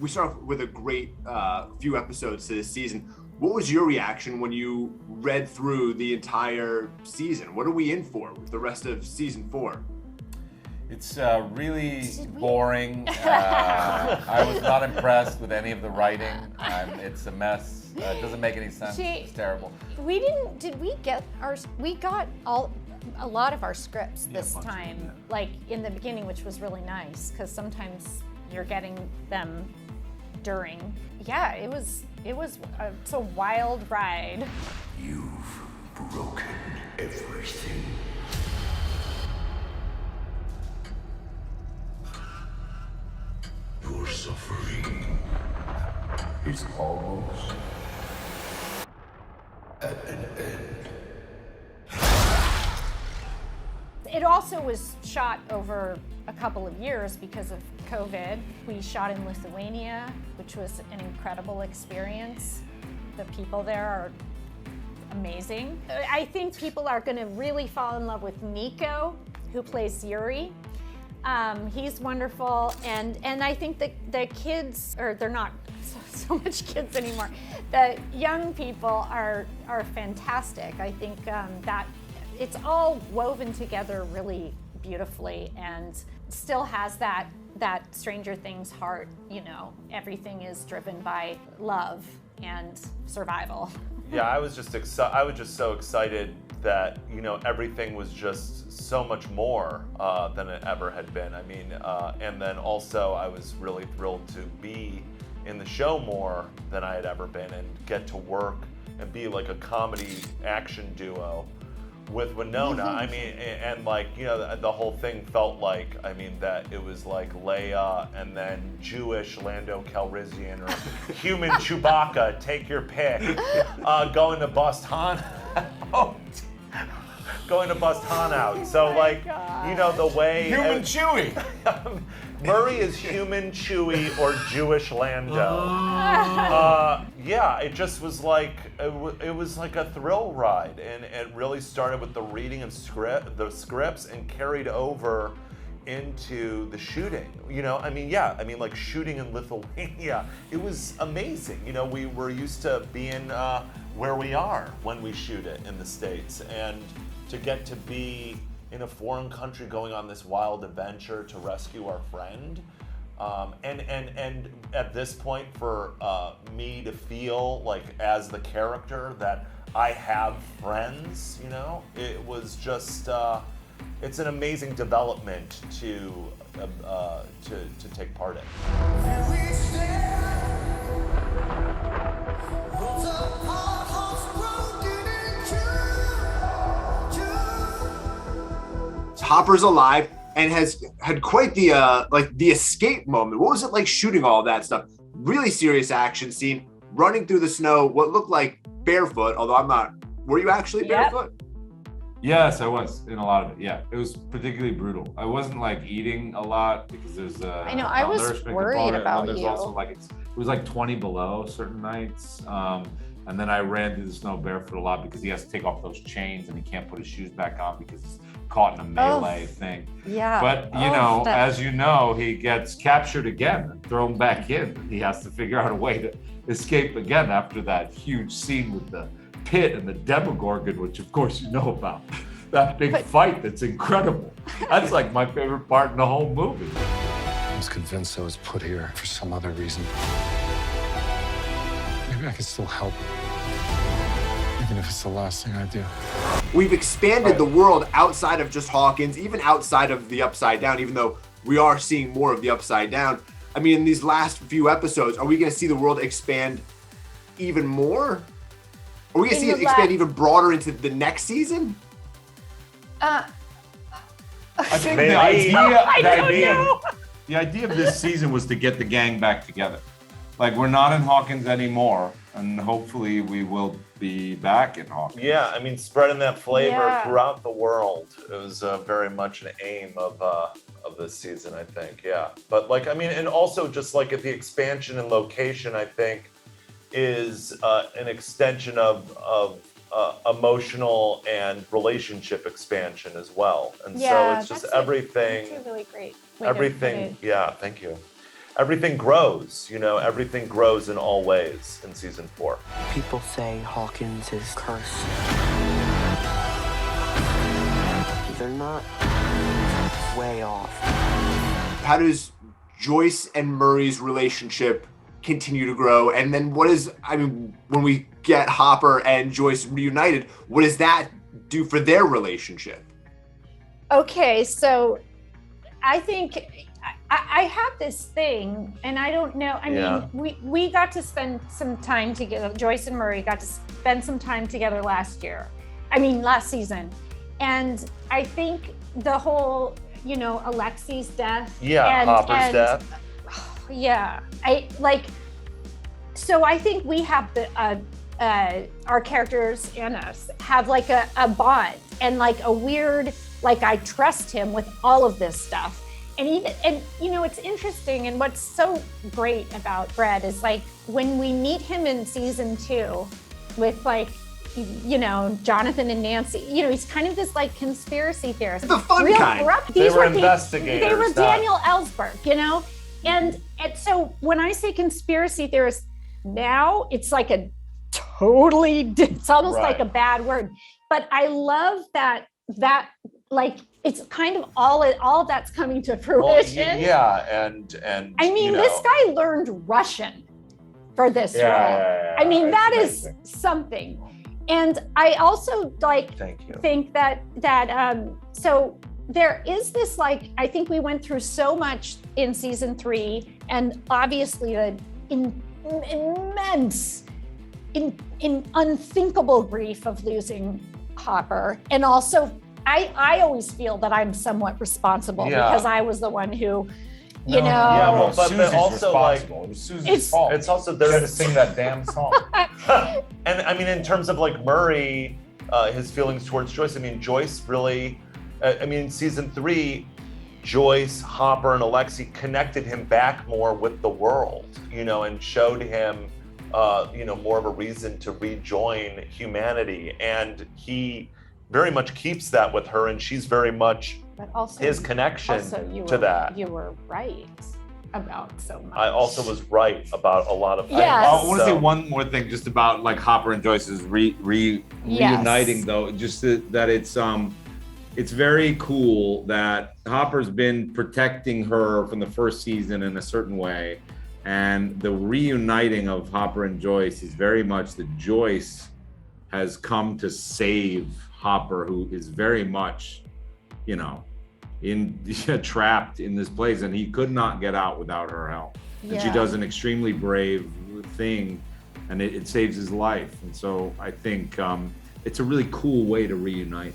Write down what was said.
we start off with a great few episodes to this season. What was your reaction when you read through the entire season? What are we in for with the rest of season 4? It's really boring. I was not impressed with any of the writing. It's a mess. It doesn't make any sense. It's terrible. We got a lot of our scripts this time, like in the beginning, which was really nice, because sometimes you're getting them during. Yeah, it's a wild ride. You've broken everything. Your suffering is almost at an end. It also was shot over a couple of years because of COVID. We shot in Lithuania, which was an incredible experience. The people there are amazing. I think people are going to really fall in love with Nico, who plays Yuri. He's wonderful, and I think that the kids, or they're not so much kids anymore, the young people are fantastic. I think that it's all woven together really beautifully and still has that Stranger Things heart, you know, everything is driven by love and survival. Yeah, I was just so excited that, you know, everything was just so much more than it ever had been. I mean, and then also I was really thrilled to be in the show more than I had ever been and get to work and be like a comedy action duo with Winona. I mean, and like, you know, the whole thing felt like, I mean, that it was like Leia and then Jewish Lando Calrissian or human Chewbacca, take your pick, going to bust Han out. Going to bust Han out. So like, you know, the way... Human Chewie! Murray is human Chewie or Jewish Lando. Yeah, it just was like, it was like a thrill ride, and it really started with the reading of the scripts and carried over into the shooting. You know, I mean, yeah, I mean, like shooting in Lithuania, it was amazing. You know, we were used to being where we are when we shoot it in the States, and to get to be in a foreign country going on this wild adventure to rescue our friend. And at this point for me to feel like as the character that I have friends, you know, it was just, it's an amazing development to take part in. Hopper's alive and has had quite the the escape moment. What was it like shooting all that stuff? Really serious action scene, running through the snow, what looked like barefoot, although I'm not. Were you actually barefoot? Yes, I was in a lot of it. Yeah, it was particularly brutal. I wasn't like eating a lot because there's a I know, I was worried about there's you. Also like it was like 20 below certain nights. And then I ran through the snow barefoot a lot because he has to take off those chains and he can't put his shoes back on because he's caught in a melee thing. Yeah. But you know, as you know, he gets captured again and thrown back in. He has to figure out a way to escape again after that huge scene with the pit and the Demogorgon, which of course you know about. That big fight that's incredible. That's like my favorite part in the whole movie. I was convinced I was put here for some other reason. Maybe I can still help. Even if it's the last thing I do. We've expanded the world outside of just Hawkins, even outside of the Upside Down, even though we are seeing more of the Upside Down. I mean, in these last few episodes, are we going to see the world expand even more? Are we going to see it expand even broader into the next season? I think Maybe. the idea of this season was to get the gang back together. Like, we're not in Hawkins anymore, and hopefully we will be back in Hawkins. Yeah, I mean, spreading that flavor throughout the world. It was very much an aim of this season, I think. Yeah, but like, I mean, and also just like at the expansion and location, I think is an extension of emotional and relationship expansion as well. And so it's just everything. That's a really great. Everything. Yeah, thank you. everything grows, everything grows in all ways in season 4. People say Hawkins is cursed. They're not way off. How does Joyce and Murray's relationship continue to grow? And then when we get Hopper and Joyce reunited, what does that do for their relationship? Okay, so I think I have this thing, and I don't know. I mean, we got to spend some time together. Joyce and Murray got to spend some time together last season. And I think the whole, Alexi's death. Yeah, Hopper's death. Yeah, so I think we have our characters and us have like a bond and like a weird, like I trust him with all of this stuff. And it's interesting, and what's so great about Brett is like when we meet him in season 2 with like, Jonathan and Nancy, he's kind of this like conspiracy theorist. The fun real kind. corrupt. They were investigators. They were Daniel Ellsberg, and so when I say conspiracy theorist now, it's like it's almost like a bad word, but I love that like it's kind of all that's coming to fruition. Well, yeah, and I mean, this guy learned Russian for this role. I mean, that is something. And I also think that so there is this I think we went through so much in season 3, and obviously the immense, unthinkable grief of losing Hopper, and also I always feel that I'm somewhat responsible because I was the one who, but Susie's also responsible. It was Susie's fault. It's also She there had to sing that damn song. And I mean, in terms of like Murray, his feelings towards Joyce, I mean, Joyce really, in season 3, Joyce, Hopper, and Alexi connected him back more with the world, and showed him, more of a reason to rejoin humanity. And he very much keeps that with her, and she's very much his connection to that. You were right about so much. I also was right about a lot of things. Yes. I want to say one more thing just about like Hopper and Joyce's reuniting though, just that it's very cool that Hopper's been protecting her from the first season in a certain way, and the reuniting of Hopper and Joyce is very much that Joyce has come to save Hopper, who is very much, trapped in this place, and he could not get out without her help. And she does an extremely brave thing, and it saves his life. And so I think it's a really cool way to reunite.